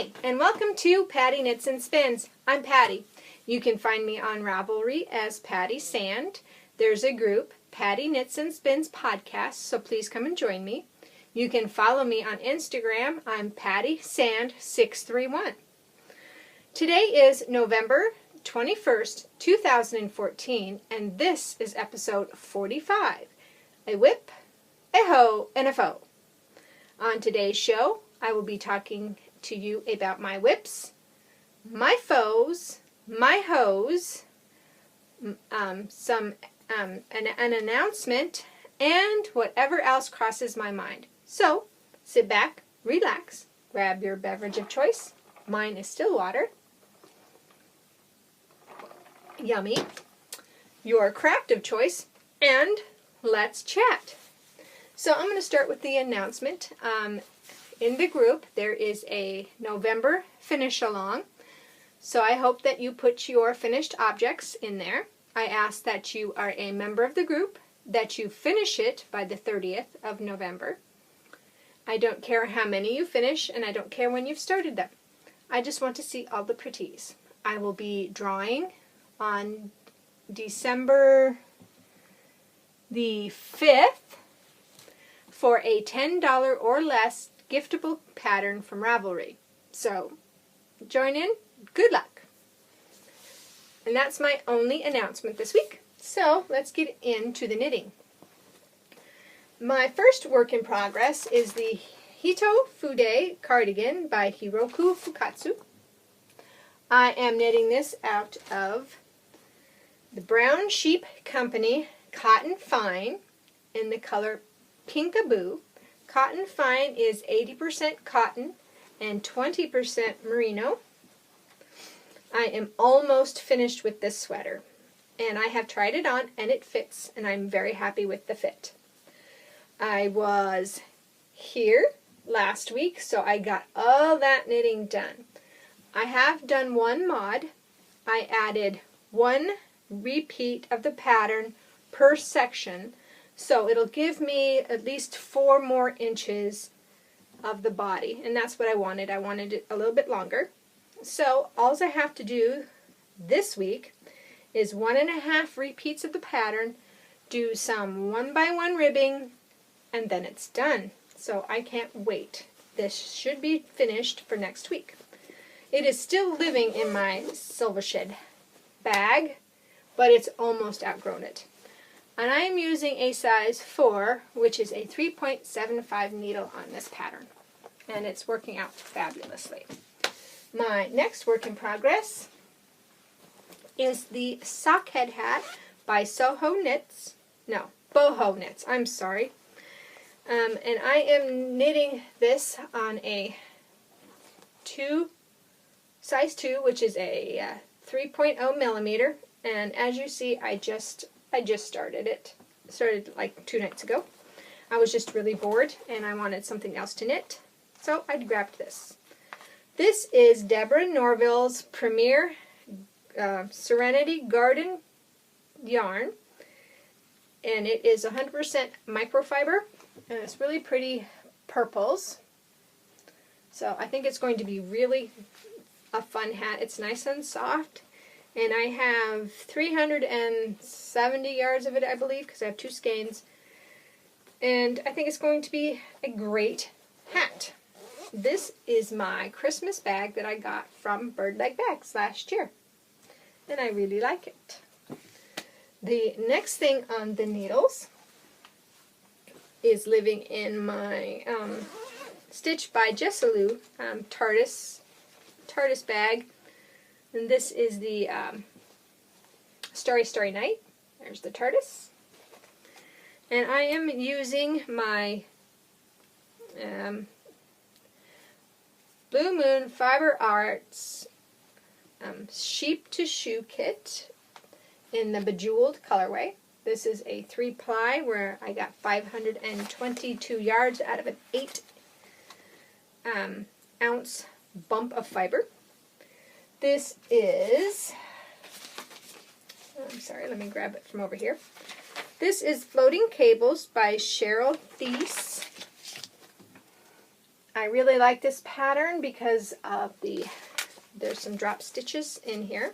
Hi, and welcome to Patty Knits and Spins. I'm Patty. You can find me on Ravelry as Patty Sand. There's a group, Patty Knits and Spins Podcast, so please come and join me. You can follow me on Instagram. I'm Patty Sand 631. Today is November 21st, 2014, and this is episode 45. A whip, a hoe, and a foe. On today's show, I will be talking to you about my whips, my foes, my hoes, an announcement, and whatever else crosses my mind. So, sit back, relax, grab your beverage of choice. Mine is still water. Yummy. Your craft of choice, and let's chat. So I'm going to start with the announcement. In the group, there is a November finish along. So I hope that you put your finished objects in there. I ask that you are a member of the group, that you finish it by the 30th of November. I don't care how many you finish, and I don't care when you've started them. I just want to see all the pretties. I will be drawing on December the 5th for a $10 or less giftable pattern from Ravelry. So, join in. Good luck. And that's my only announcement this week. So, let's get into the knitting. My first work in progress is the Hito Fude cardigan by Hiroku Fukatsu. I am knitting this out of the Brown Sheep Company Cotton Fine in the color Pinkaboo. Cotton Fine is 80% cotton and 20% merino. I am almost finished with this sweater, and I have tried it on and it fits, and I'm very happy with the fit. I was here last week, so I got all that knitting done. I have done one mod. I added one repeat of the pattern per section, so it'll give me at least 4 more inches of the body, and that's what I wanted. I wanted it a little bit longer. So all I have to do this week is 1.5 repeats of the pattern, do some 1x1 ribbing, and then it's done. So I can't wait. This should be finished for next week. It is still living in my Silver Shed bag, but it's almost outgrown it. And I am using a size 4, which is a 3.75 needle on this pattern. And it's working out fabulously. My next work in progress is the Sockhead hat by Boho Knits. I'm sorry. And I am knitting this on a size 2, which is a 3.0 millimeter. And as you see, I just started it. Started like 2 nights ago. I was just really bored and I wanted something else to knit, so I grabbed this. This is Deborah Norville's Premier Serenity Garden yarn, and it is 100% microfiber, and it's really pretty purples. So I think it's going to be really a fun hat. It's nice and soft. And I have 370 yards of it, I believe, because I have 2 skeins. And I think it's going to be a great hat. This is my Christmas bag that I got from Bird Leg Bags last year. And I really like it. The next thing on the needles is living in my Stitch by Jessalou TARDIS bag. And this is the Starry Starry Night. There's the TARDIS. And I am using my Blue Moon Fiber Arts Sheep to Shoe kit in the Bejeweled colorway. This is a 3-ply where I got 522 yards out of an 8 ounce bump of fiber. This is, I'm sorry, let me grab it from over here. This is Floating Cables by Cheryl Thies. I really like this pattern because of there's some drop stitches in here.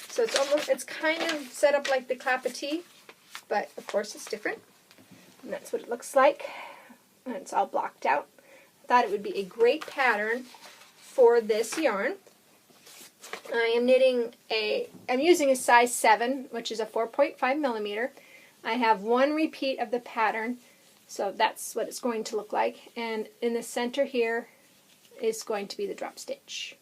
So it's kind of set up like the Clap-A-Tee, but of course it's different. And that's what it looks like. And it's all blocked out. I thought it would be a great pattern for this yarn. I'm using a size 7, which is a 4.5 millimeter. I have one repeat of the pattern, so that's what it's going to look like. And in the center here is going to be the drop stitch.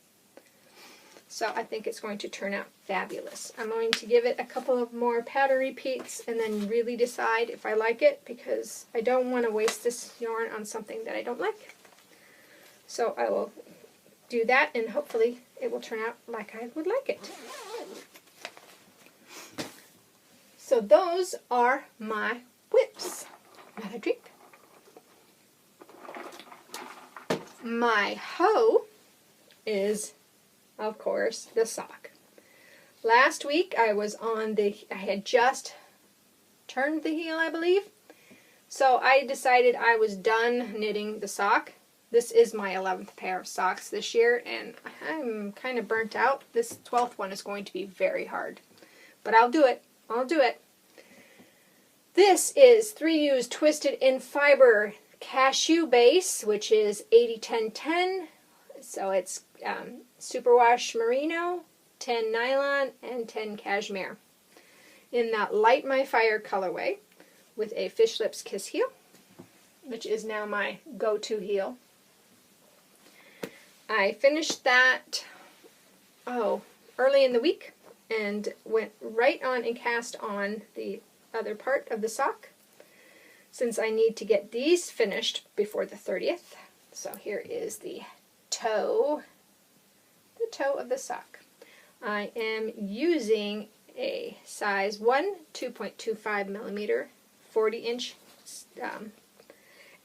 So I think it's going to turn out fabulous. I'm going to give it a couple of more pattern repeats and then really decide if I like it, because I don't want to waste this yarn on something that I don't like. So I will do that, and hopefully it will turn out like I would like it. So those are my whips. Another drink. My hoe is, of course, the sock. Last week I had just turned the heel, I believe. So I decided I was done knitting the sock. This is my 11th pair of socks this year, and I'm kind of burnt out. This 12th one is going to be very hard. But I'll do it. I'll do it. This is 3U's Twisted in Fiber Cashew Base, which is 80-10-10. So it's superwash merino, 10 nylon, and 10 cashmere. In that Light My Fire colorway with a Fish Lips Kiss heel, which is now my go-to heel. I finished that early in the week and went right on and cast on the other part of the sock, since I need to get these finished before the 30th. So here is the toe of the sock. I am using a size 1, 2.25 millimeter, 40-inch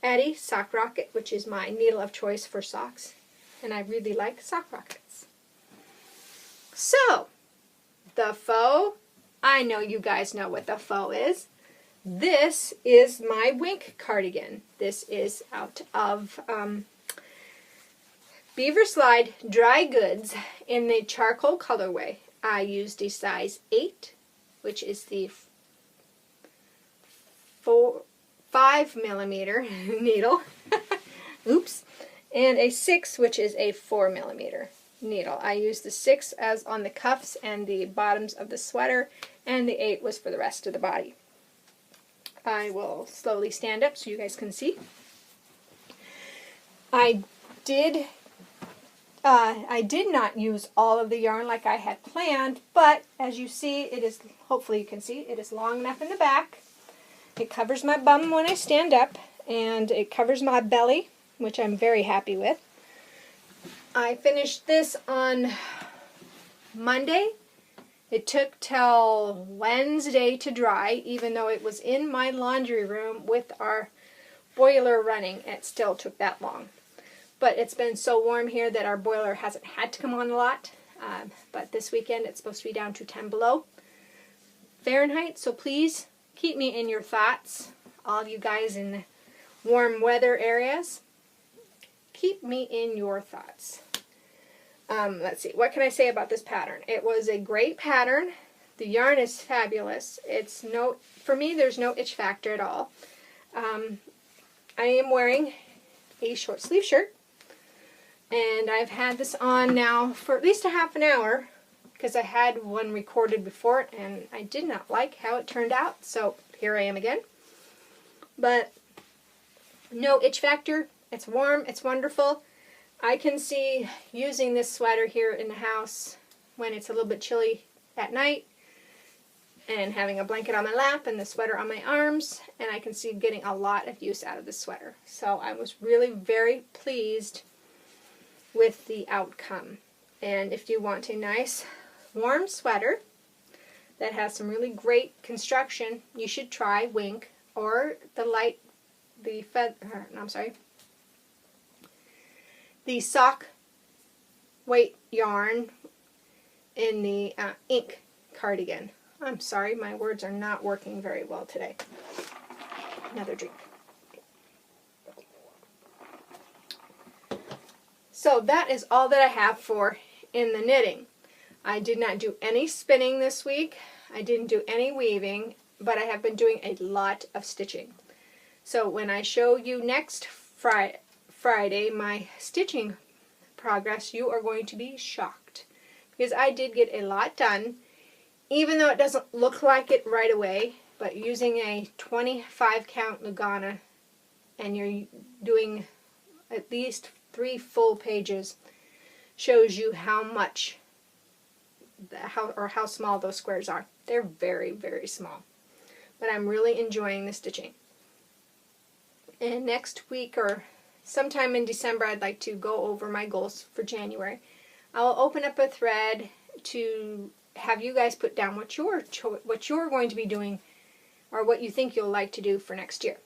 Addi Sock Rocket, which is my needle of choice for socks. And I really like sock rockets. So, the faux, I know you guys know what the faux is. This is my Wink cardigan. This is out of Beaver Slide Dry Goods in the charcoal colorway. I used a size 8, which is the 5 millimeter needle. Oops. And a 6, which is a 4 millimeter needle. I used the 6 as on the cuffs and the bottoms of the sweater, and the 8 was for the rest of the body. I will slowly stand up so you guys can see. I did not use all of the yarn like I had planned, but as you see, it is, hopefully you can see, it is long enough in the back. It covers my bum when I stand up, and it covers my belly, which I'm very happy with. I finished this on Monday. It took till Wednesday to dry, even though it was in my laundry room with our boiler running. It still took that long. But it's been so warm here that our boiler hasn't had to come on a lot. But this weekend it's supposed to be down to 10 below Fahrenheit, so please keep me in your thoughts, all of you guys in the warm weather areas. Keep me in your thoughts. Let's see, what can I say about this pattern? It was a great pattern. The yarn is fabulous. For me, there's no itch factor at all. I am wearing a short sleeve shirt, and I've had this on now for at least a half an hour, because I had one recorded before it, and I did not like how it turned out, so here I am again. But no itch factor. It's warm, it's wonderful. I can see using this sweater here in the house when it's a little bit chilly at night, and having a blanket on my lap and the sweater on my arms, and I can see getting a lot of use out of the sweater. So I was really very pleased with the outcome. And if you want a nice warm sweater that has some really great construction, you should try Wink or the sock weight yarn in the ink cardigan. I'm sorry, my words are not working very well today. Another drink. So that is all that I have for in the knitting. I did not do any spinning this week. I didn't do any weaving, but I have been doing a lot of stitching. So when I show you next Friday my stitching progress, you are going to be shocked, because I did get a lot done, even though it doesn't look like it right away. But using a 25 count Lugana, and you're doing at least 3 full pages, shows you how much, how small those squares are. They're very, very small. But I'm really enjoying the stitching. And next week or sometime in December, I'd like to go over my goals for January. I'll open up a thread to have you guys put down what you're going to be doing, or what you think you'll like to do for next year.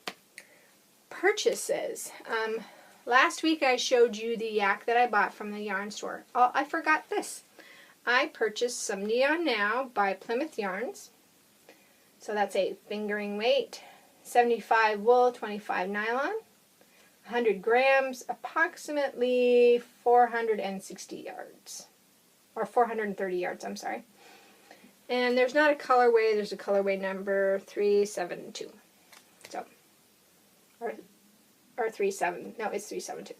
Purchases. Last week I showed you the yak that I bought from the yarn store. Oh, I forgot this. I purchased some Neon Now by Plymouth Yarns. So that's a fingering weight, 75 wool, 25 nylon, 100 grams, approximately 460 yards. Or 430 yards, I'm sorry. And there's not a colorway, there's a colorway number 372. So, or 37, no, it's 372.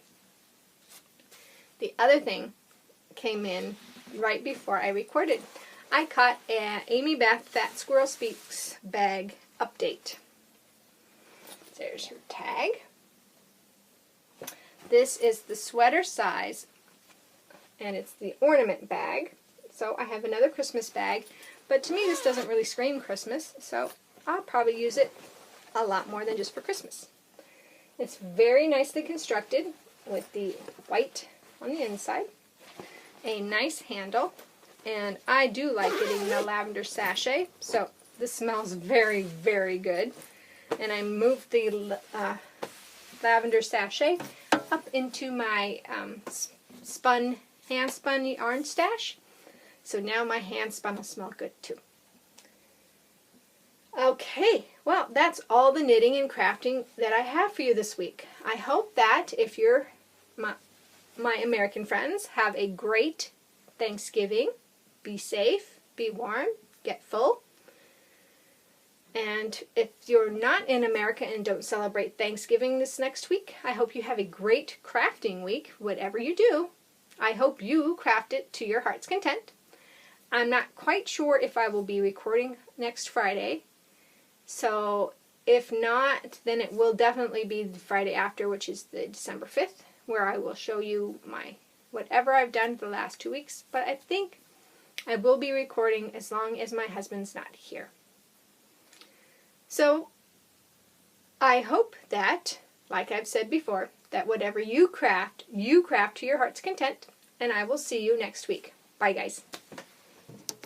The other thing came in right before I recorded. I caught an Amy Beth Fat Squirrel Speaks bag update. There's her tag. This is the sweater size, and it's the ornament bag. So I have another Christmas bag, but to me this doesn't really scream Christmas, so I'll probably use it a lot more than just for Christmas. It's very nicely constructed with the white on the inside, a nice handle, and I do like getting the lavender sachet, so this smells very, very good. And I moved the lavender sachet up into my hand-spun yarn stash. So now my hand spun will smell good too. Okay, well, that's all the knitting and crafting that I have for you this week. I hope that if you're my American friends, have a great Thanksgiving. Be safe, be warm, get full. And if you're not in America and don't celebrate Thanksgiving this next week, I hope you have a great crafting week, whatever you do. I hope you craft it to your heart's content. I'm not quite sure if I will be recording next Friday, so if not, then it will definitely be the Friday after, which is the December 5th, where I will show you my whatever I've done for the last 2 weeks. But I think I will be recording as long as my husband's not here. So I hope that, like I've said before, that whatever you craft to your heart's content, and I will see you next week. Bye, guys.